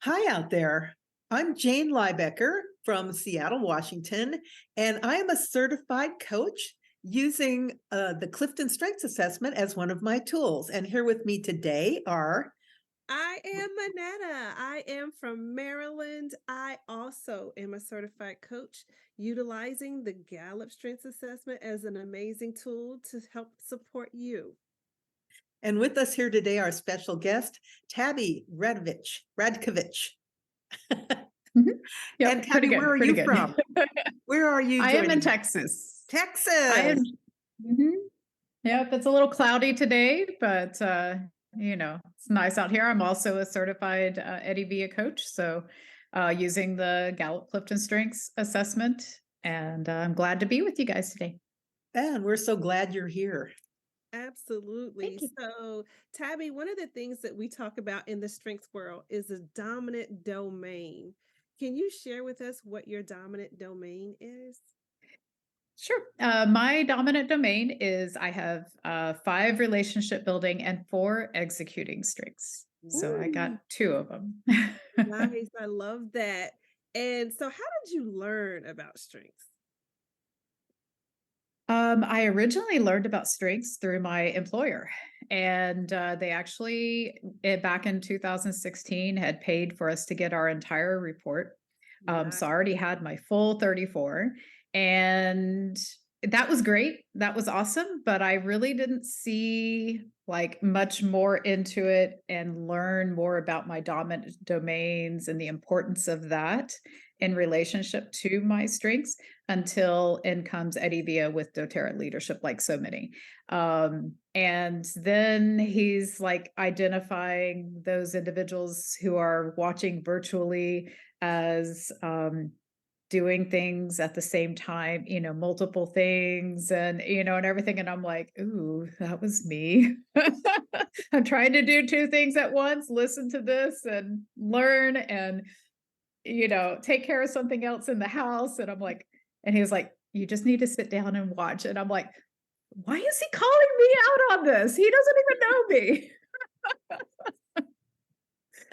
Hi out there. I'm Jane Liebecker from Seattle, Washington, and I am a certified coach using the Clifton Strengths Assessment as one of my tools. And here with me today are I am Manetta. I am from Maryland. I also am a certified coach utilizing the Gallup Strengths Assessment as an amazing tool to help support you. and with us here today, our special guest, Tabby Radkovich. Mhm. And Yep, pretty Tabby, where good, are pretty you good. from? Where are you I am in joining? Texas. I am. Texas. Mhm. Yep, it's a little cloudy today, but it's nice out here. I'm also a certified Eddie Via coach, so using the Gallup Clifton Strengths Assessment, and I'm glad to be with you guys today. And we're so glad you're here. Absolutely. Thank you. So, Tabby, one of the things that we talk about in the strengths world is a dominant domain. Can you share with us what your dominant domain is? Sure. My dominant domain is I have 5 relationship building and 4 executing strengths. So I Ooh, got 2 of them. nice. I love that. And so, how did you learn about strengths? I originally learned about strengths through my employer, and they actually, back in 2016, had paid for us to get our entire report. Nice. So I already had my full 34, and that was great. That was awesome, but I really didn't see like much more into it and learn more about my dominant domains and the importance of that in relationship to my strengths until in comes Eddie Via with doTERRA leadership, like so many. And then he's like identifying those individuals who are watching virtually as doing things at the same time, multiple things and everything. And I'm like, ooh, that was me. I'm trying to do 2 things at once, listen to this and learn and take care of something else in the house. And I'm like, and he was like, you just need to sit down and watch. And I'm like, why is he calling me out on this? He doesn't even know me.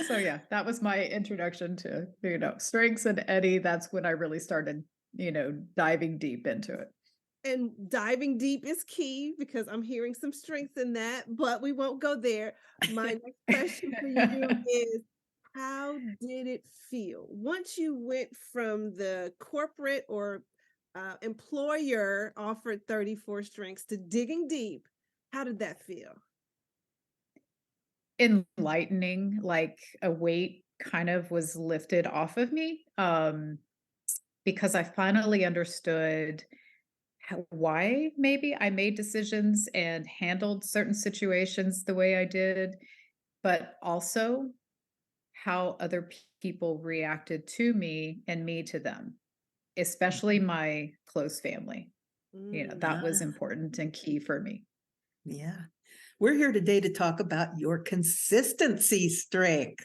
So yeah, that was my introduction to, strengths and Eddie. That's when I really started, diving deep into it. And diving deep is key because I'm hearing some strength in that, but we won't go there. My next question for you is how did it feel once you went from the corporate or employer offered 34 strengths to digging deep? How did that feel? Enlightening, like a weight kind of was lifted off of me, because I finally understood why maybe I made decisions and handled certain situations the way I did, but also how other people reacted to me and me to them, especially my close family. Mm, That was Ah, important and key for me. yeah. We're here today to talk about your consistency strength.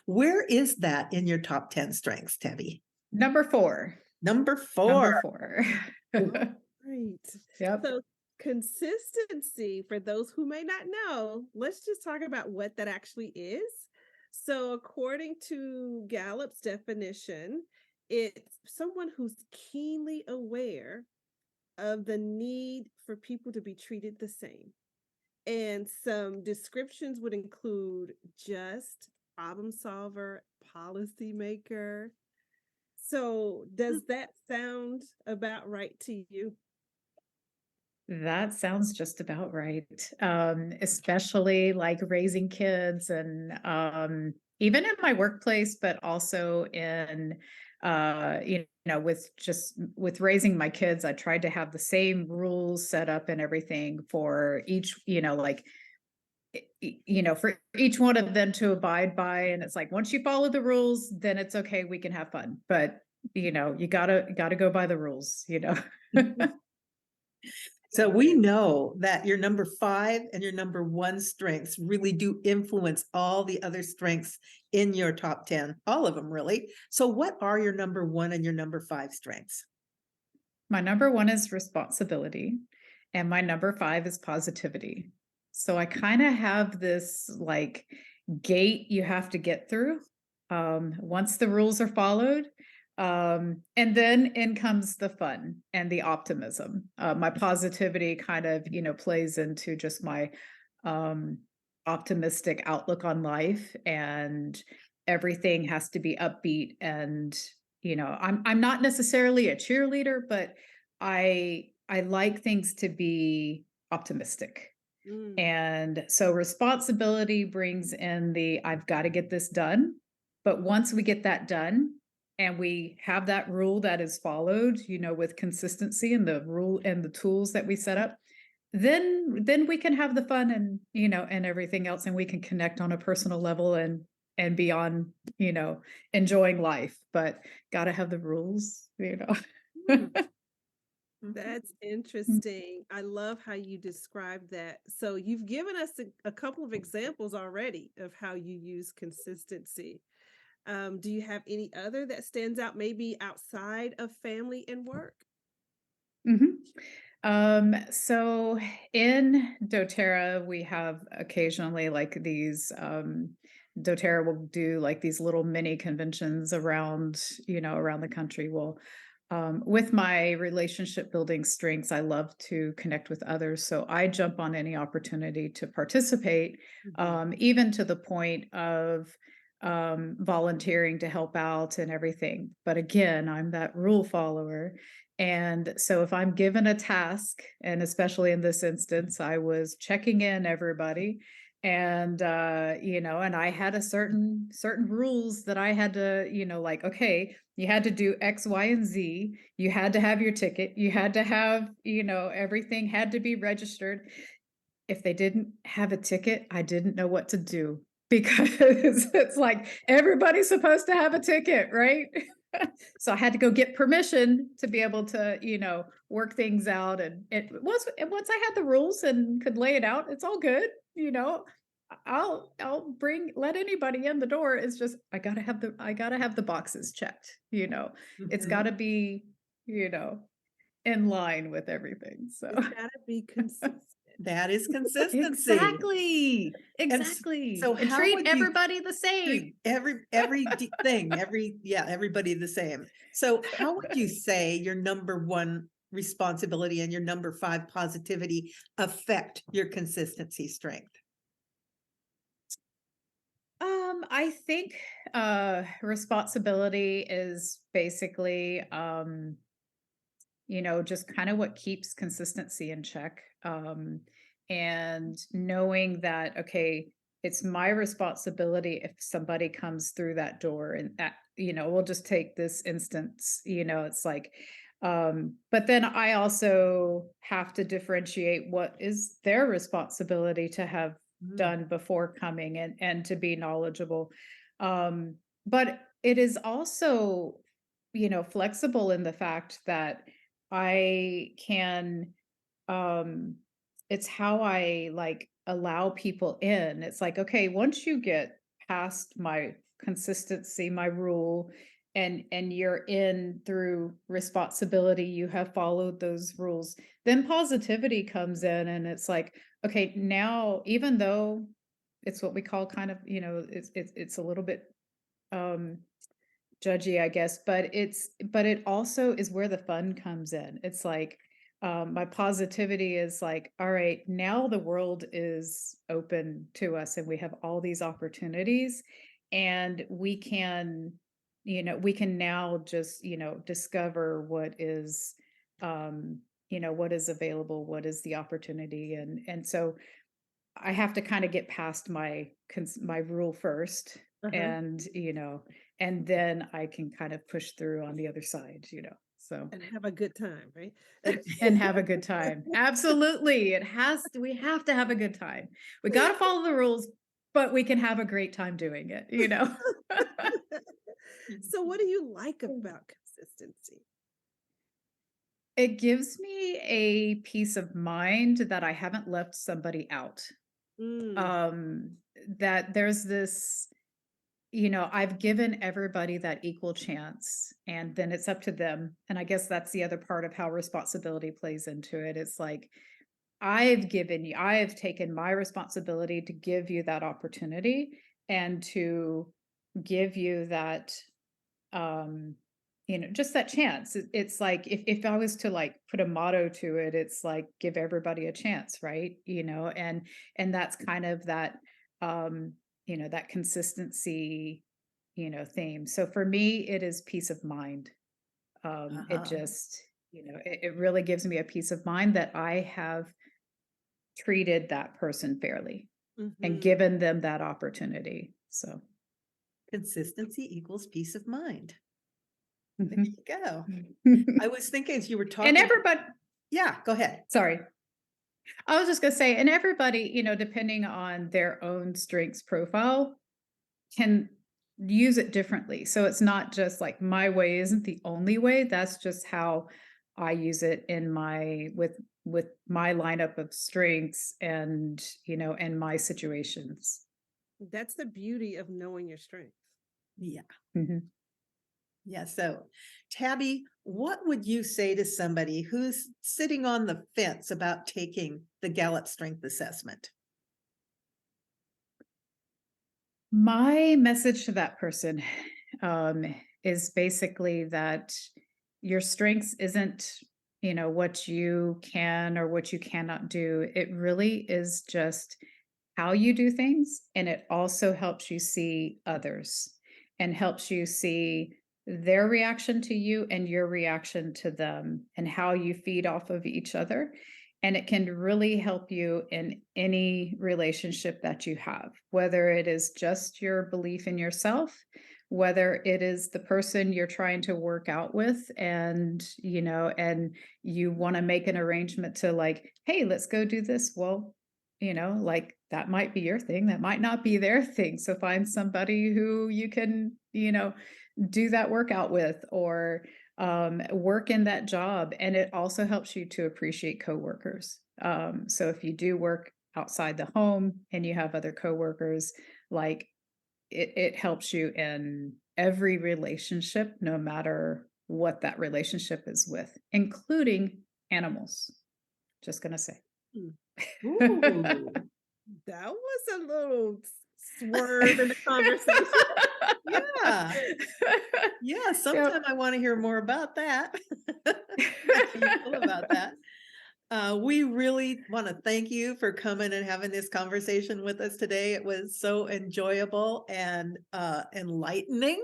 Where is that in your top 10 strengths, Tabby? Number 4. Number four. Number 4. all right. Yep. So, consistency, for those who may not know, let's just talk about what that actually is. So, according to Gallup's definition, it's someone who's keenly aware of the need for people to be treated the same. And some descriptions would include just, problem solver, policymaker. So, does that sound about right to you? That sounds just about right. Especially like raising kids and even in my workplace, but also in with raising my kids, I tried to have the same rules set up and everything for each, for each one of them to abide by. And it's like once you follow the rules, then it's okay, we can have fun. But you gotta go by the rules. So we know that your number 5 and your number 1 strengths really do influence all the other strengths in your top 10, all of them really. So what are your number 1 and your number 5 strengths? My number 1 is responsibility, and my number 5 is positivity. So I kind of have this like gate you have to get through. Once the rules are followed, and then in comes the fun and the optimism. My positivity kind of, plays into just my um, optimistic outlook on life, and everything has to be upbeat. And I'm not necessarily a cheerleader, but I like things to be optimistic. Mm, And so responsibility brings in the I've got to get this done. But once we get that done and we have that rule that is followed, with consistency and the rule and the tools that we set up, then we can have the fun and and everything else, and we can connect on a personal level and beyond, enjoying life. But gotta have the rules. mm. Mhm. That's interesting. I love how you described that. So you've given us a couple of examples already of how you use consistency. Do you have any other that stands out, maybe outside of family and work? Mhm. So in doTERRA, we have occasionally like these doTERRA will do like these little mini conventions around the country. Well, with my relationship building strengths, I love to connect with others. So I jump on any opportunity to participate, Mhm. even to the point of volunteering to help out and everything. But again, I'm that rule follower. And so if I'm given a task, and especially in this instance, I was checking in everybody, and and I had a certain rules that I had to, like, okay, you had to do X, Y, and Z. You had to have your ticket. You had to have, everything had to be registered. If they didn't have a ticket, I didn't know what to do because it's like everybody's supposed to have a ticket, right? So I had to go get permission to be able to, work things out. And once I had the rules and could lay it out, it's all good, you know. I'll let anybody in the door. It's just I gotta have the boxes checked, you know. It's Mhm. gotta be, you know, in line with everything. So It's got to be consistent. That is consistency. exactly. And Exactly. so And how treat would you everybody the treat same. thing, everybody the same? So how would you say your number one responsibility and your number five positivity affect your consistency strength? I think responsibility is basically just kind of what keeps consistency in check. And knowing that, okay, it's my responsibility if somebody comes through that door, and that, we'll just take this instance, it's like, but then I also have to differentiate what is their responsibility to have Mm, done before coming, and to be knowledgeable. But it is also, flexible in the fact that I can um it's how I like allow people in. It's like, okay, once you get past my consistency, my rule, and you're in through responsibility, you have followed those rules, then positivity comes in, and it's like, okay, now even though it's what we call kind of, it's a little bit um judgy, I guess, but it also is where the fun comes in. It's like, my positivity is like, all right, now the world is open to us and we have all these opportunities, and we can now just, discover what is available, what is the opportunity. And so I have to kind of get past my rule first, Uh-huh. and and then I can kind of push through on the other side. So And have a good time, right? and have a good time. Absolutely. We have to have a good time. We got to follow the rules, but we can have a great time doing it. So what do you like about consistency? It gives me a peace of mind that I haven't left somebody out. Mm, Um that there's this, I've given everybody that equal chance, and then it's up to them. And I guess that's the other part of how responsibility plays into it. It's like, I have taken my responsibility to give you that opportunity, and to give you that, just that chance. It's like if I was to like put a motto to it, it's like give everybody a chance, right? And that's kind of that, that consistency, theme. So for me, it is peace of mind. It Uh-huh. just, it really gives me a peace of mind that I have treated that person fairly and Mhm. given them that opportunity. So, Consistency equals peace of mind. There mhm. you go. I was thinking as you were And talking. everybody, Yeah, go ahead. sorry, I was just gonna say, and everybody, depending on their own strengths profile, can use it differently. So it's not just like my way isn't the only way. That's just how I use it in my with my lineup of strengths and my situations. That's the beauty of knowing your strengths. Yeah. Mhm. Yeah. So, Tabby, what would you say to somebody who's sitting on the fence about taking the Gallup Strength Assessment? My message to that person um, is basically that your strengths isn't, what you can or what you cannot do. It really is just how you do things. And it also helps you see others and helps you see their reaction to you and your reaction to them and how you feed off of each other. And it can really help you in any relationship that you have, whether it is just your belief in yourself, whether it is the person you're trying to work out with and you want to make an arrangement to like, hey, let's go do this. Well, like that might be your thing, that might not be their thing. So find somebody who you can, do that workout with or work in that job. And it also helps you to appreciate coworkers. So if you do work outside the home and you have other coworkers, like it helps you in every relationship, no matter what that relationship is with, including animals. Just gonna say. Ooh. That was a little swerve in the conversation. Yeah. Yeah. Sometime Yep. I want to hear more about that. How you feel about that? We really want to thank you for coming and having this conversation with us today. It was so enjoyable and enlightening.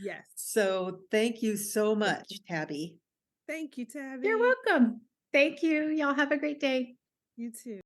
Yes. So thank you so Thank you. much, Tabby. Thank you, You're Tabby. welcome. Thank you. Y'all have a great day. You too.